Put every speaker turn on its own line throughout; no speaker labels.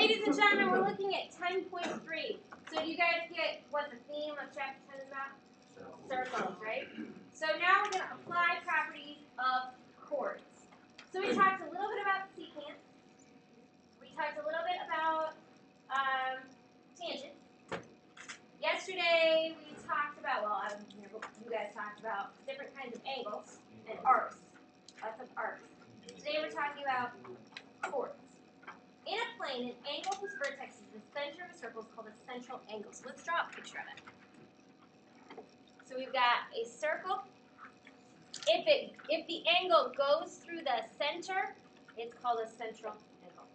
ladies and gentlemen, we're looking at 10.3. So do you guys get what the theme of chapter 10 is about? Circles, right? So now we're going to apply properties of chords. So we talked a little bit about secant. We talked a little bit about tangents. Yesterday we talked about, you guys talked about different kinds of angles and arcs. Lots of arcs. Today we're talking about chords. In a plane, an angle whose vertex is the center of a circle is called a central angle. So let's draw a picture of it. So we've got a circle. If the angle goes through the center, it's called a central angle.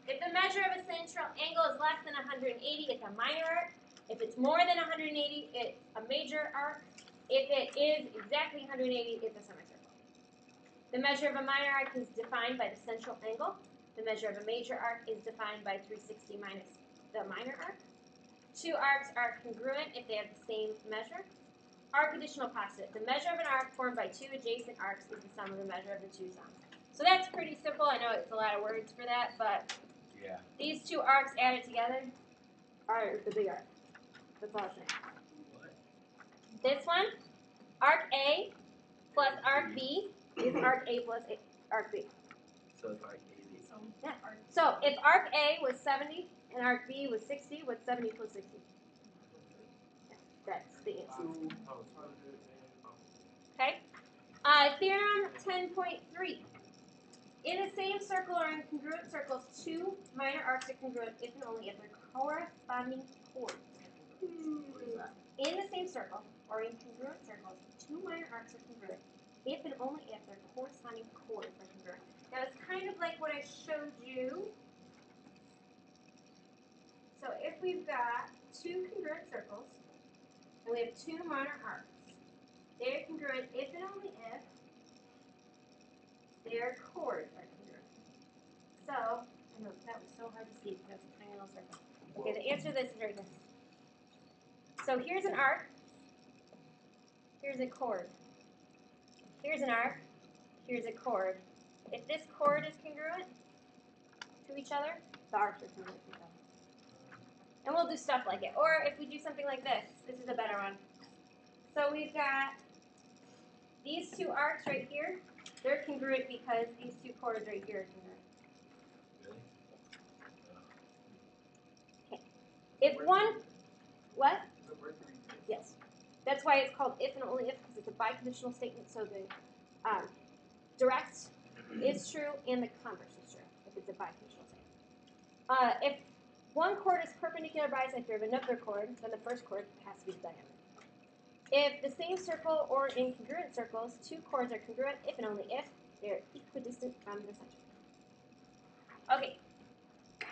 If the measure of a central angle is less than 180, it's a minor arc. If it's more than 180, it's a major arc. If it is exactly 180, it's a semicircle. The measure of a minor arc is defined by the central angle. The measure of a major arc is defined by 360 minus the minor arc. Two arcs are congruent if they have the same measure. Arc additional opposite. The measure of an arc formed by two adjacent arcs is the sum of the measure of the two sums. So that's pretty simple. I know it's a lot of words for that, but yeah. These two arcs added together are the big arc. That's all I'm saying. This one, arc A plus arc B is arc A plus arc B.
So it's arc A.
Yeah. So if arc A was 70 and arc B was 60, what's 70 plus 60? Yeah, that's the answer. Okay. Theorem 10.3. In the same circle or in congruent circles, two minor arcs are congruent if and only if their corresponding chords. In the same circle or in congruent circles, two minor arcs are congruent if and only if their corresponding chords are congruent. Now it's kind of like what I showed you. So if we've got two congruent circles and we have two minor arcs, they're congruent if and only if their chords are congruent. So, I know that was so hard to see because it's a tiny little circle. Okay, the answer to this is right here. So here's an arc. Here's a chord. Here's an arc. Here's a chord. If this chord is congruent to each other, the arcs are congruent to each other. And we'll do stuff like it. Or if we do something like this, this is a better one. So we've got these two arcs right here. They're congruent because these two chords right here are congruent. Okay. If one, what? Yes. That's why it's called if and only if, because it's a biconditional statement. So the direct is true and the converse is true if it's a biconditional statement. If one chord is perpendicular bisector of another chord, then the first chord has to be the diameter. If the same circle or in congruent circles, two chords are congruent if and only if they're equidistant from the center. Okay,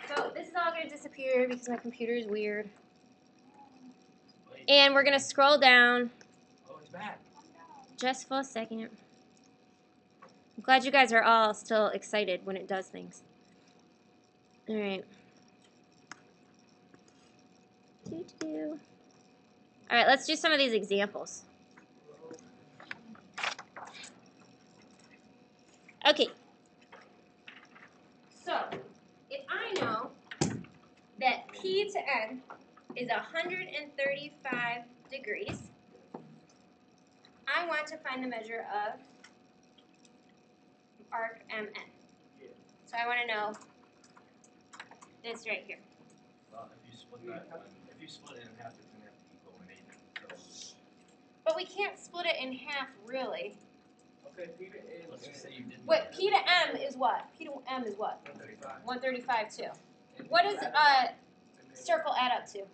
so this is all going to disappear because my computer is weird. And we're going to scroll down just for a second. I'm glad you guys are all still excited when it does things. All right. All right, let's do some of these examples. Okay. So, if I know that P to N is 135 degrees, I want to find the measure of arc MN. So I want to know this right here.
Well, if you split it in half, it's going to have to equal 180. So.
But we can't split it in half, really.
Okay, P to A. Let's just say you did.
Wait, P to M is what? P to M is what?
135.
135 too. What does circle add up to?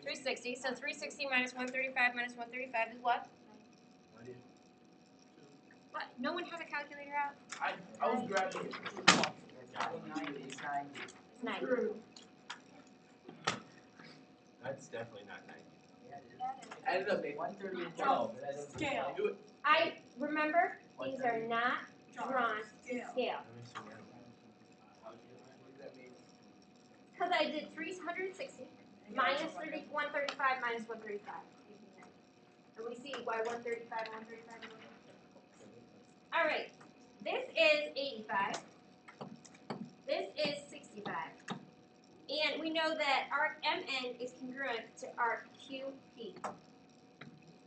360. So 360 minus 135 minus 135 is what? What? No one has a calculator out?
I was grabbing it.
90. 90.
That's definitely not 90. I ended up making 130 and 12.
Scale. I remember these are not drawn scale. Because I did 360 minus 135 minus 135. And we see why 135 and 135 are. All right. This is 85. This is 65. we know that arc MN is congruent to arc QP.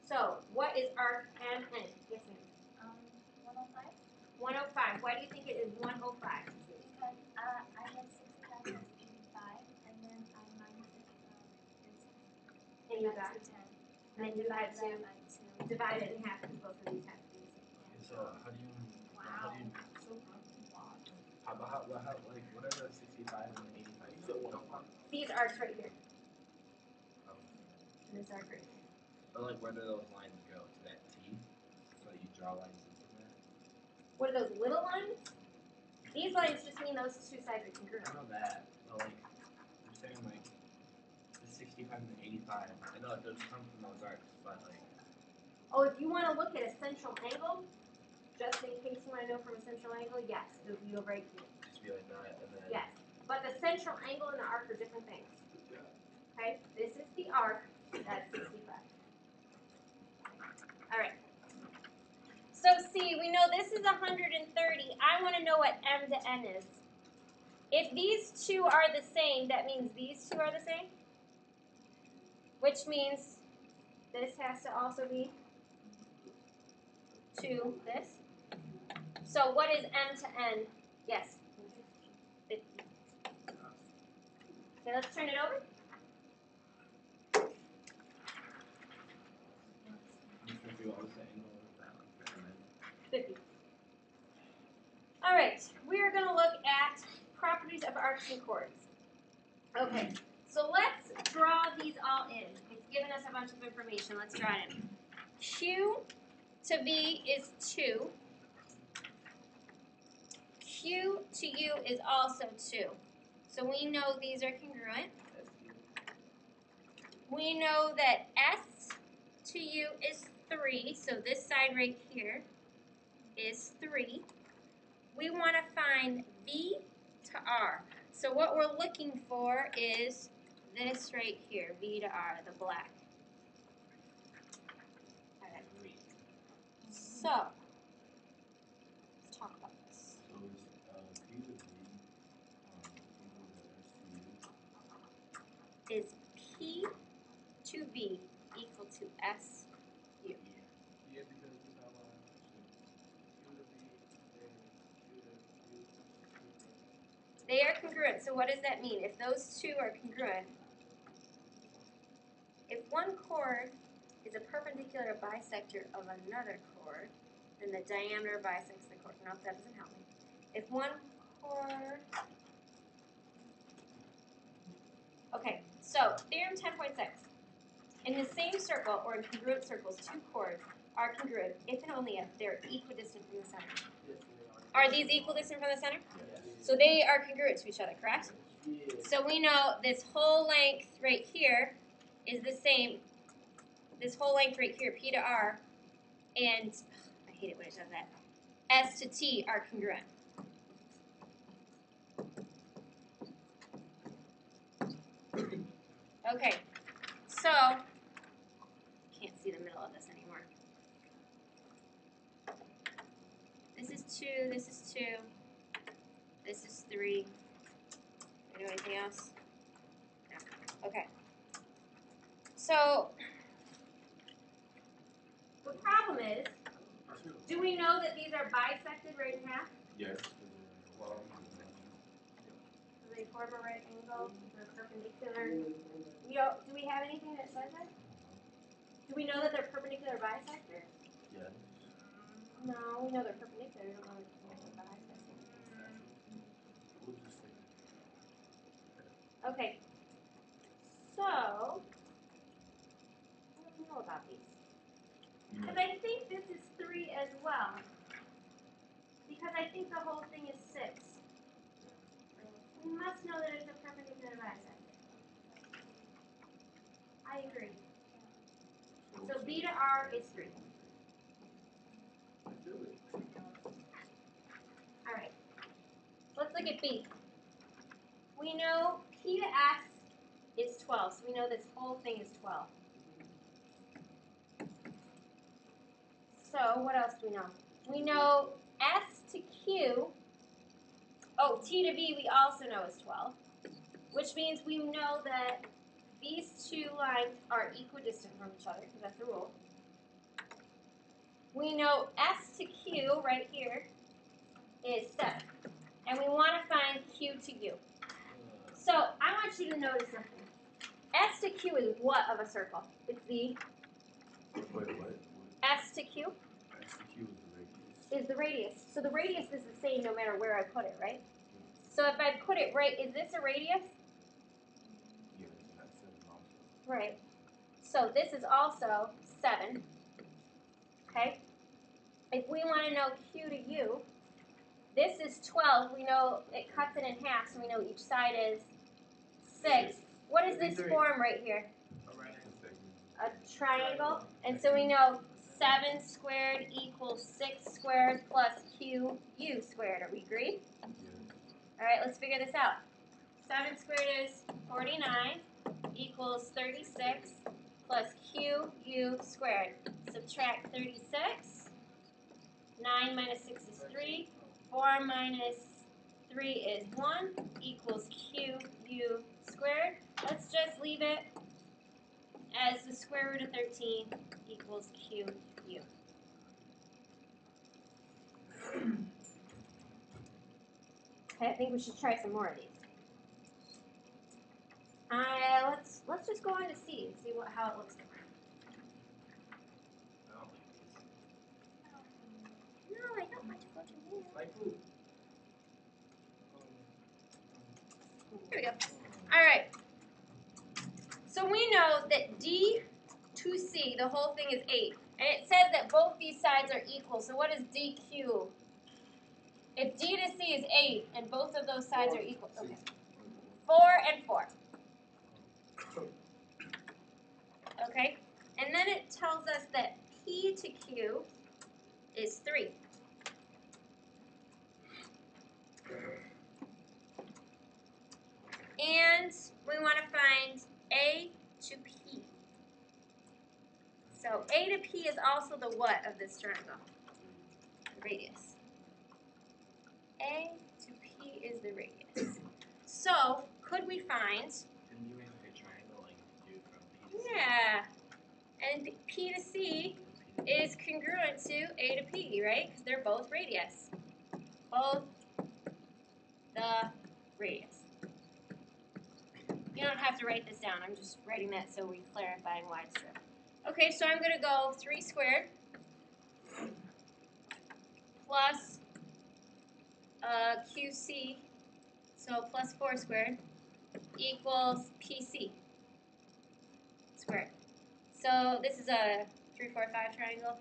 So, what is arc MN? Yes, ma'am.
105.
105. Why do you think it is 105?
Because I get 65 plus 85, and then I minus it this.
And you got
210.
and then divide
that by 2.
divide it in half because both of these have to be the same.
So how do you what are the 65 and the 85? You said 105.
These arcs right here. And this arc right here.
But like where do those lines go? To that T? So you draw lines into that?
What are those little lines? These lines just mean those two sides are congruent.
I know that. But like you're saying like the 65 and the 85. I know that those come from those arcs, but like
Oh, if you want to look at a central angle, just in case you want to know from a central angle, yes, it'll be over right here.
just be like that and then
Yes. But the central angle and the arc are different things. Okay? This is the arc. That's 65. All right. So see, we know this is 130. I want to know what M to N is. If these two are the same, that means these two are the same. Which means this has to also be to this. So what is M to N? Yes. 50. Okay, let's turn it over.
I'm just gonna do all the angle with that one.
50. All right, we are going to look at properties of arcs and chords. Okay, so let's draw these all in. It's given us a bunch of information. Let's draw it in. Q to V is 2. Q to U is also 2. So we know these are congruent. We know that S to U is 3, so this side right here is 3. We want to find V to R. So what we're looking for is this right here, V to R, the black. All right. So, let's talk about this.
So P to V
Is P to V equal to S U?
Yeah, because we have Q to V and Q to U.
They are congruent. So what does that mean? If those two are congruent, if one chord is a perpendicular bisector of another chord, then the diameter bisects the chord. Nope, that doesn't help me. If one chord... Okay, so theorem 10.6. In the same circle or in congruent circles, two chords are congruent if and only if they're equidistant from the center. Are these equidistant from the center? So they are congruent to each other, correct? So we know this whole length right here is the same. This whole length right here, P to R, and I hate it when it does that, S to T are congruent. Okay, so, can't see the middle of this anymore. This is 2, this is 2, this is 3. Can I do anything else? No. Okay. So, the problem is, do we know that these are bisected right in half?
Yes.
Do they form a right angle? They're perpendicular. Do we have anything that says that? Do we know that they're perpendicular bisectors?
Yes.
No, we know they're perpendicular. We don't know they're bisectors. Okay. So, what do we know about these? Because I think this is 3 as well. Because I think the whole thing is 6. We must know that it's a perpendicular bisector. I agree. So B to R is 3. All right. Let's look at B. We know P to S is 12, so we know this whole thing is 12. So what else do we know? We know S to Q. Oh, T to V we also know is 12. which means we know that these two lines are equidistant from each other, because that's the rule. We know S to Q right here is 7. And we want to find Q to U. So I want you to notice something. S to Q is what of a circle? It's the
What?
S to Q
S to Q
is the radius. So the radius is the same no matter where I put it, right? So if I put it right, is this a radius?
Yes, that's 7 also.
Right. So this is also 7. Okay? If we want to know Q to U, this is 12. We know it cuts it in half, so we know each side is 6. What is this form right here? A triangle. And so we know 7 squared equals 6 squared plus QU squared. Are we agreed?
Yes.
All right, let's figure this out. 7 squared is 49 equals 36 plus QU squared. Subtract 36. 9 minus 6 is 3. 4 minus 3 is 1 equals QU squared. Let's just leave it as the square root of 13 equals QU. Okay, I think we should try some more of these. Let's just go on to C and see how it looks different. No, I don't want to go to here. Here we go. All right. So we know that D to C, the whole thing is 8. And it says that both these sides are equal. So what is DQ? If D to C is 8 and both of those sides are equal. Okay. 4 and 4. Okay? And then it tells us that P to Q is 3. And we want to find A to P. So A to P is also the what of this triangle? The radius. A to P is the radius. So could we find?
Didn't you make like a triangle like you do from P to C?
Yeah. And P to C is congruent to A to P, right? Because they're both radius. Both the radius. You don't have to write this down. I'm just writing that so we clarify in wide strip. Okay, so I'm going to go 3 squared plus QC, so plus 4 squared, equals PC squared. So this is a 3, 4, 5 triangle.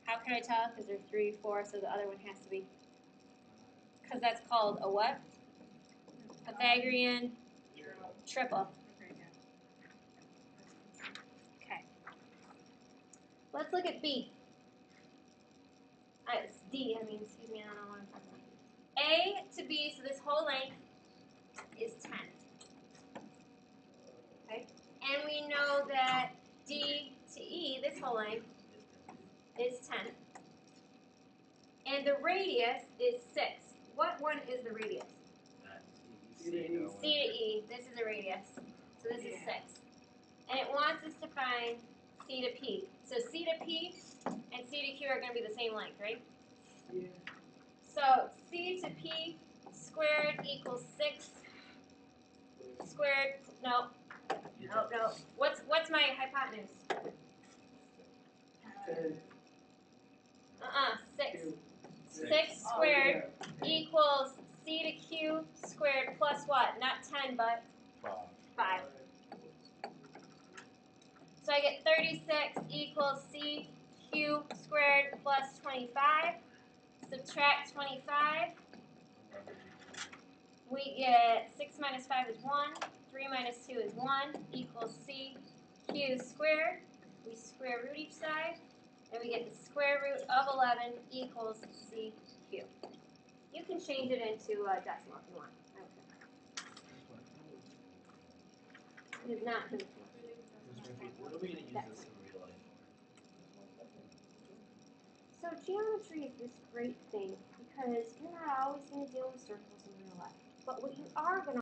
How can I tell? Because there's 3, 4, so the other one has to be. Because that's called a what? Pythagorean triple. Okay. Let's look at B. It's D, excuse me, I don't know what I'm talking about. A to B, so this whole length is 10. Okay? And we know that D to E, this whole length, is 10. And the radius is 6. What one is the radius? C to E. This is a radius. So this is 6. And it wants us to find C to P. So C to P and C to Q are going to be the same length, right? Yeah. So C to P squared equals 6 squared. No. What's my hypotenuse? 6. 6 squared equals C to Q squared plus what? Not 10, but 5. So I get 36 equals CQ squared plus 25. Subtract 25. We get 6 minus 5 is 1. 3 minus 2 is 1 equals CQ squared. We square root each side. And we get the square root of 11 equals CQ. You can change it into decimal if you want. It is not decimal.
What are we going to use this in real life for?
So geometry is this great thing because you're not always going to deal with circles in real life. But what you are going to